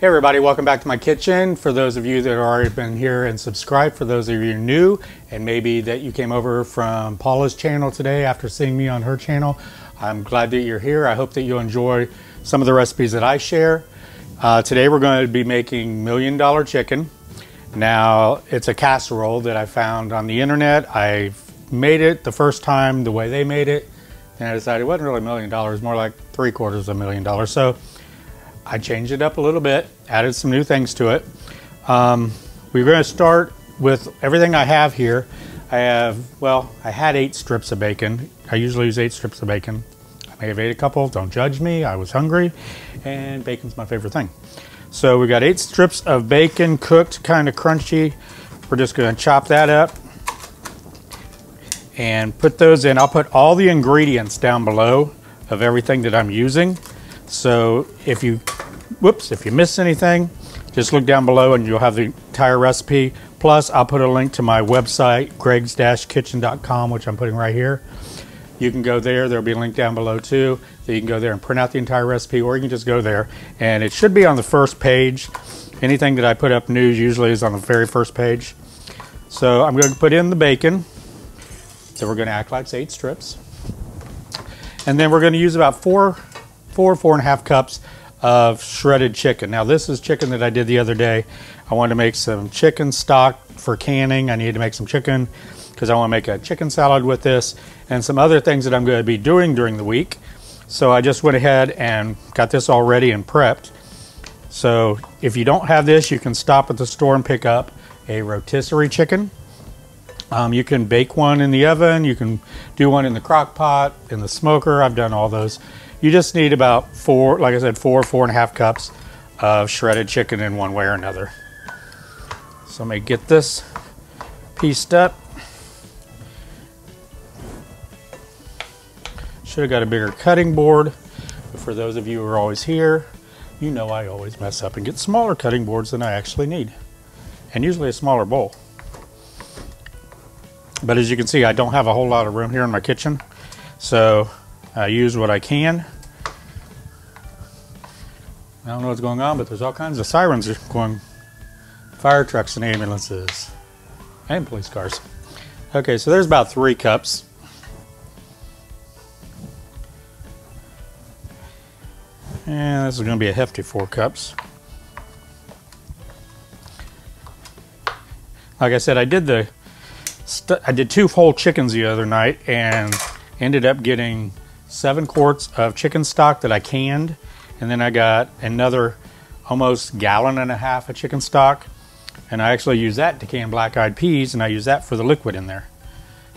Hey everybody, welcome back to my kitchen. For those of you that have already been here and subscribed, for those of you new and maybe that you came over from Paula's channel today after seeing me on her channel, I'm glad that you're here. I hope that you'll enjoy some of the recipes that I share. Today we're going to be making $1 Million Chicken. Now it's a casserole that I found on the internet. I made it the first time the way they made it, and I decided it wasn't really $1 million, more like $750,000. So I changed it up a little bit, added some new things to it. We're going to start with everything I have here. I had 8 strips of bacon. I usually use 8 strips of bacon. I may have ate a couple, don't judge me. I was hungry, and bacon's my favorite thing. So we got 8 strips of bacon, cooked, kind of crunchy. We're just going to chop that up and put those in. I'll put all the ingredients down below of everything that I'm using. So if you miss anything, just look down below and you'll have the entire recipe. Plus, I'll put a link to my website, gregs-kitchen.com, which I'm putting right here. You can go there. There'll be a link down below too. So you can go there and print out the entire recipe, or you can just go there. And it should be on the first page. Anything that I put up new usually is on the very first page. So I'm going to put in the bacon. So we're going to act like it's 8 strips. And then we're going to use about 4.5 cups of shredded chicken. Now this is chicken that I did the other day. I wanted to make some chicken stock for canning. I needed to make some chicken because I want to make a chicken salad with this and some other things that I'm going to be doing during the week. So I just went ahead and got this all ready and prepped. So if you don't have this, you can stop at the store and pick up a rotisserie chicken. You can bake one in the oven. You can do one in the crock pot, in the smoker. I've done all those. You just need about 4.5 cups of shredded chicken in one way or another. So let me get this pieced up. Should have got a bigger cutting board, but for those of you who are always here, you know I always mess up and get smaller cutting boards than I actually need, and usually a smaller bowl. But as you can see, I don't have a whole lot of room here in my kitchen, so I use what I can. I don't know what's going on, but there's all kinds of sirens going. Fire trucks and ambulances and police cars. Okay, so there's about 3 cups. And this is going to be a hefty 4 cups. Like I said, I did 2 whole chickens the other night and ended up getting 7 quarts of chicken stock that I canned, and then I got another almost 1.5 gallons of chicken stock, and I actually use that to can black-eyed peas, and I use that for the liquid in there.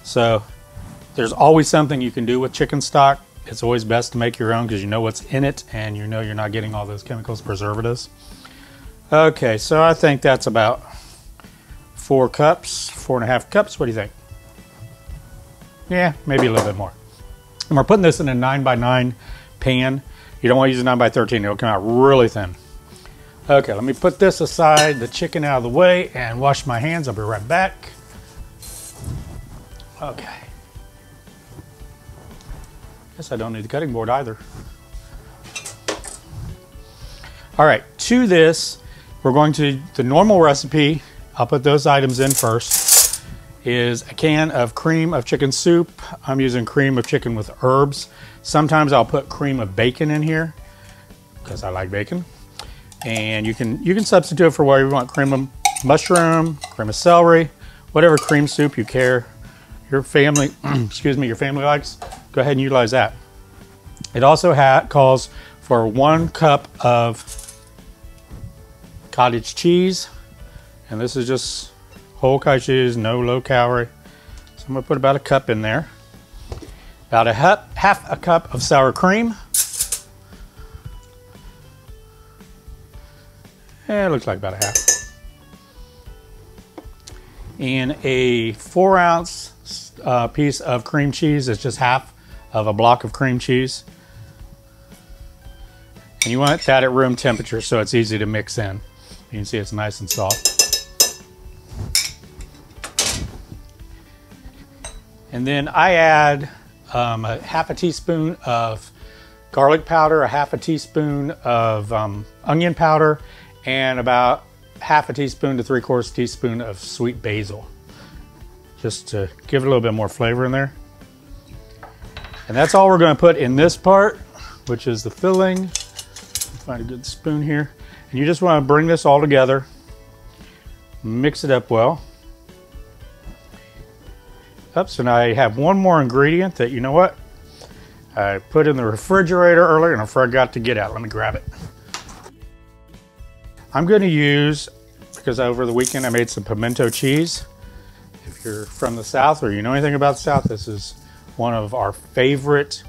So there's always something you can do with chicken stock. It's always best to make your own because you know what's in it and you know you're not getting all those chemicals, preservatives. Okay, so I think that's about 4 cups, 4.5 cups. What do you think? Yeah, maybe a little bit more. And we're putting this in a 9x9 pan. You don't want to use a 9x13. It'll come out really thin. Okay, let me put this aside, the chicken out of the way, and wash my hands. I'll be right back. Okay. Guess I don't need the cutting board either. All right, to this, we're going to, the normal recipe, I'll put those items in first, is a can of cream of chicken soup. I'm using cream of chicken with herbs. Sometimes I'll put cream of bacon in here because I like bacon. And you can substitute it for whatever you want. Cream of mushroom, cream of celery, whatever cream soup you care, your family, your family likes, go ahead and utilize that. It also calls for 1 cup of cottage cheese. And this is just whole cottage cheese, no low calorie. So I'm gonna put about 1 cup in there. About half a cup of sour cream. It looks like about 1/2. And a 4-ounce piece of cream cheese. It's just half of a block of cream cheese. And you want that at room temperature so it's easy to mix in. You can see it's nice and soft. And then I add a 1/2 teaspoon of garlic powder, a 1/2 teaspoon of onion powder, and about half a teaspoon to 3/4 teaspoon of sweet basil, just to give it a little bit more flavor in there. And that's all we're going to put in this part, which is the filling. Find a good spoon here. And you just want to bring this all together, mix it up well. So now I have one more ingredient that, you know what, I put in the refrigerator earlier and I forgot to get out. Let me grab it. I'm going to use, because over the weekend I made some pimento cheese. If you're from the South or you know anything about the South, this is one of our favorite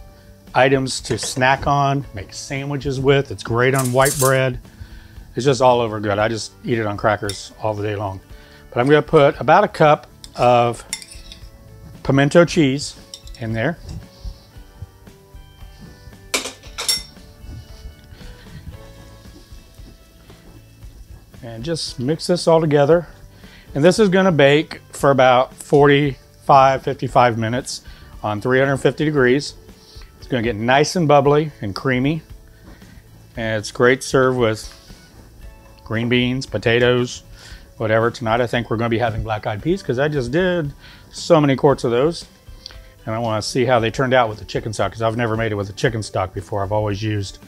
items to snack on, make sandwiches with. It's great on white bread. It's just all over good. I just eat it on crackers all the day long. But I'm going to put about a cup of pimento cheese in there. And just mix this all together. And this is going to bake for about 55 minutes on 350 degrees. It's going to get nice and bubbly and creamy. And it's great to serve with green beans, potatoes, whatever. Tonight I think we're going to be having black-eyed peas because I just did so many quarts of those. And I want to see how they turned out with the chicken stock, because I've never made it with a chicken stock before. I've always used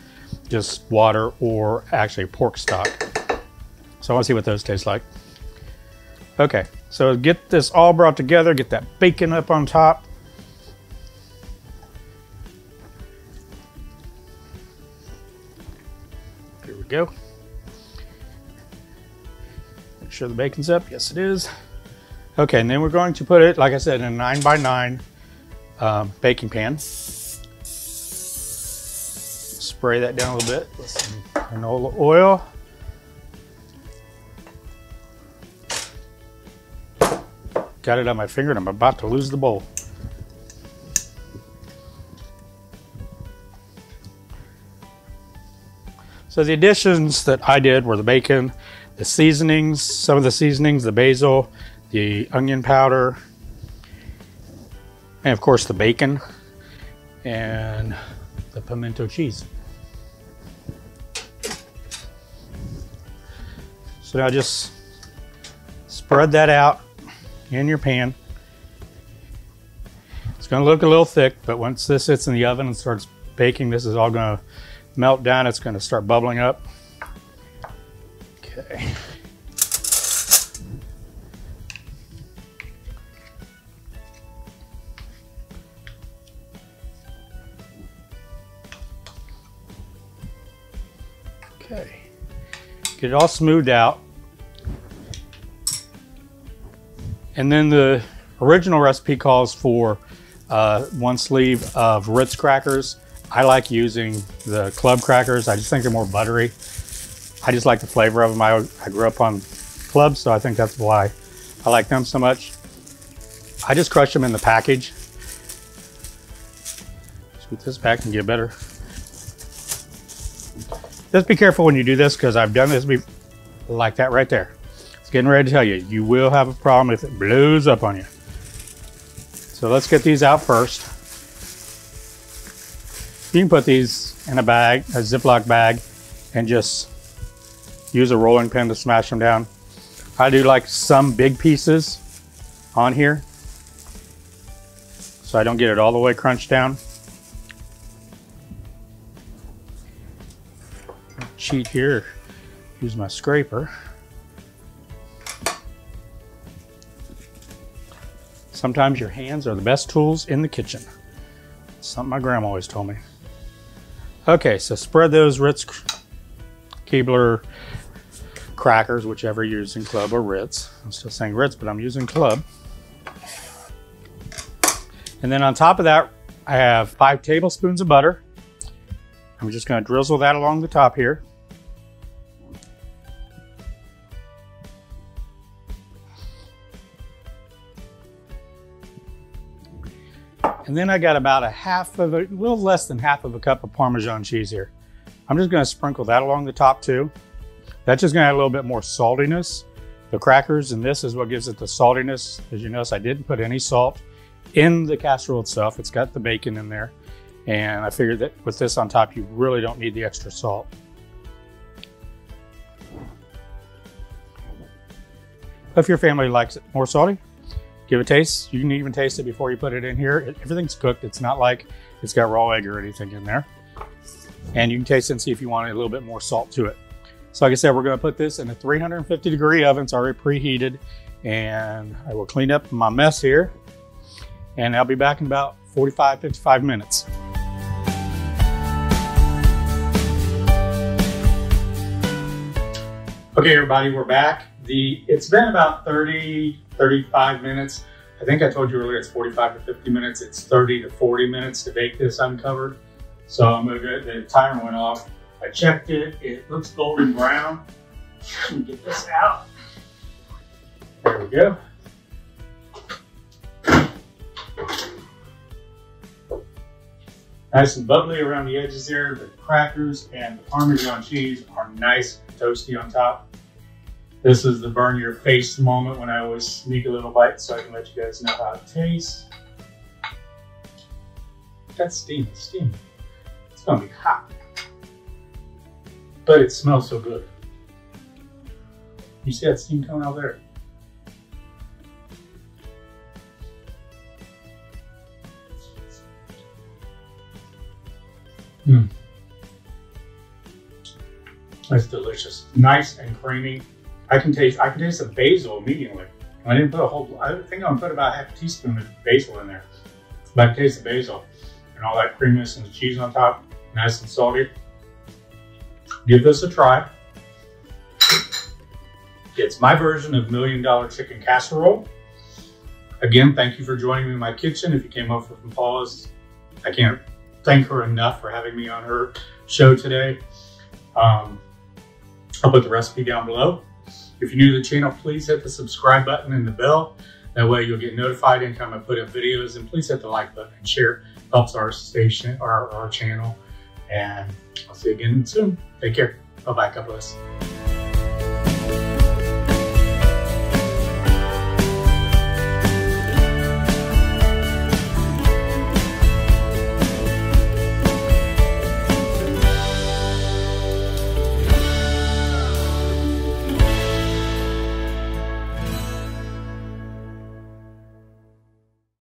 just water or actually pork stock. So I want to see what those taste like. Okay, so get this all brought together, get that bacon up on top. Here we go. Make sure the bacon's up. Yes, it is. Okay, and then we're going to put it, like I said, in a 9x9 baking pan. Spray that down a little bit with some canola oil. Got it on my finger and I'm about to lose the bowl. So the additions that I did were the bacon, the seasonings, some of the seasonings, the basil, the onion powder, and of course the bacon and the pimento cheese. So now just spread that out in your pan. It's going to look a little thick, but once this sits in the oven and starts baking, this is all going to melt down. It's going to start bubbling up. Okay. Okay. Get it all smoothed out. And then the original recipe calls for 1 sleeve of Ritz crackers. I like using the club crackers. I just think they're more buttery. I just like the flavor of them. I grew up on clubs, so I think that's why I like them so much. I just crush them in the package. Scoot this back and get better. Just be careful when you do this, because I've done this like that right there. It's getting ready to tell you, you will have a problem if it blows up on you. So let's get these out first. You can put these in a bag, a Ziploc bag, and just use a rolling pin to smash them down. I do like some big pieces on here, so I don't get it all the way crunched down. Cheat here, use my scraper. Sometimes your hands are the best tools in the kitchen. It's something my grandma always told me. Okay, so spread those Ritz Keebler crackers, whichever you're using, club or Ritz. I'm still saying Ritz, but I'm using club. And then on top of that, I have 5 tablespoons of butter. I'm just going to drizzle that along the top here. And then I got about a little less than half of a cup of Parmesan cheese here. I'm just going to sprinkle that along the top too. That's just going to add a little bit more saltiness. The crackers and this is what gives it the saltiness. As you notice, I didn't put any salt in the casserole itself. It's got the bacon in there. And I figured that with this on top, you really don't need the extra salt. If your family likes it more salty, give it a taste. You can even taste it before you put it in here. Everything's cooked. It's not like it's got raw egg or anything in there. And you can taste it and see if you want a little bit more salt to it. So like I said, we're going to put this in a 350-degree oven. It's already preheated. And I will clean up my mess here. And I'll be back in about 45, 55 minutes. Okay, everybody, we're back. It's been about 30, 35 minutes. I think I told you earlier it's 45 to 50 minutes. It's 30 to 40 minutes to bake this uncovered. So I'm gonna go, the timer went off. I checked it, it looks golden brown. Let me get this out. There we go. Nice and bubbly around the edges there. The crackers and the Parmesan cheese are nice and toasty on top. This is the burn your face moment when I always sneak a little bite so I can let you guys know how it tastes. That's steam, steam. It's gonna be hot. But it smells so good. You see that steam coming out there? Mmm. That's delicious. Nice and creamy. I can taste the basil immediately. I didn't put a whole, I think I'm gonna put about half a teaspoon of basil in there. But I can taste the basil and all that creaminess and the cheese on top, nice and salty. Give this a try. It's my version of $1 Million Chicken Casserole. Again, thank you for joining me in my kitchen. If you came over from Paula's, I can't thank her enough for having me on her show today. I'll put the recipe down below. If you're new to the channel, please hit the subscribe button and the bell. That way you'll get notified anytime I put up videos, and please hit the like button and share. Helps our station, our channel. And I'll see you again soon. Take care. Bye-bye. God bless.